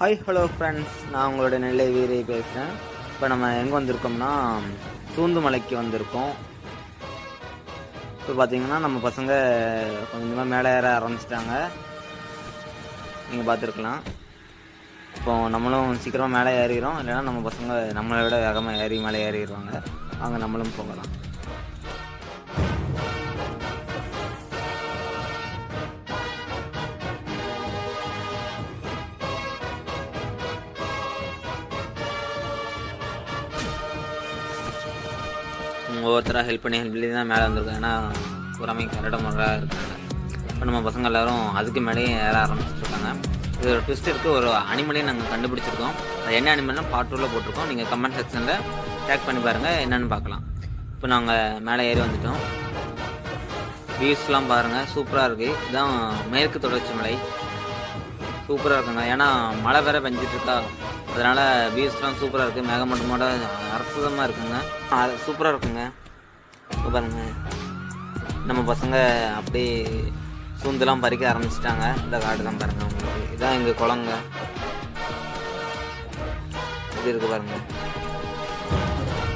Hi hello friends, நான் உங்களோட நெல்லை வீரை பேசுகிறேன். இப்போ நம்ம எங்கே வந்திருக்கோம்னா சூந்து மலைக்கு வந்திருக்கோம். இப்போ பார்த்தீங்கன்னா நம்ம பசங்க கொஞ்சமாக மேலே ஏற ஆரம்பிச்சிட்டாங்க. நீங்கள் பார்த்துருக்கலாம். இப்போ நம்மளும் சீக்கிரமாக மேலே ஏறிடுறோம், இல்லைன்னா நம்ம பசங்க நம்மளை விட வேகமாக ஏறி மேலே ஏறிடுவாங்க. அங்கே நம்மளும் போகலாம். ஒவ்வொருத்தராக ஹெல்ப் பண்ணி தான் மேலே வந்திருக்கோம். ஏன்னா பூராமே கரட முறையாக இருக்காங்க. இப்போ நம்ம பசங்க எல்லோரும் அதுக்கு மேலேயே ஏற ஆரம்பிச்சிட்ருக்காங்க. இது ஒரு ட்விஸ்ட் இருக்குது. ஒரு அனிமலையும் நாங்கள் கண்டுபிடிச்சிருக்கோம். அது என்ன அனிமல்னா பார்ட் 2ல் போட்டிருக்கோம். நீங்கள் கமெண்ட் செக்ஷனில் டேக் பண்ணி பாருங்கள், என்னென்னு பார்க்கலாம். இப்போ நாங்கள் மேலே ஏறி வந்துட்டோம். வியூஸ்லாம் பாருங்கள், சூப்பராக இருக்குது. இதுதான் மேற்கு தொடர்ச்சி மலை. சூப்பராக இருக்குங்க. ஏன்னா மழை வேறு பெஞ்சிட்ருக்கா, அதனால் வியூஸ்லாம் சூப்பராக இருக்குது. மேகமூட்டமோட அற்புதமாக இருக்குங்க. அது சூப்பராக இருக்குங்க. இப்போ பாருங்க, நம்ம பசங்க அப்படியே சூந்தெல்லாம் பறிக்க ஆரம்பிச்சிட்டாங்க. இந்த காடு தான் பாருங்கள் உங்களுக்கு. இதான் எங்கள் குளங்க. இது இருக்குது பாருங்க.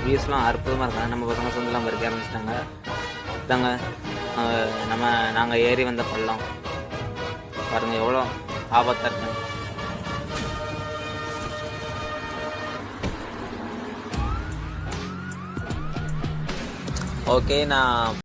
வியூஸ்லாம் அற்புதமாக இருக்குங்க. நம்ம பசங்க சூந்தெல்லாம் பறிக்க ஆரம்பிச்சிட்டாங்க. இதாங்க நாங்கள் ஏறி வந்த பள்ளம் பாருங்கள், எவ்வளோ ஆபத்தாக இருக்குங்க. ஓகே, நான்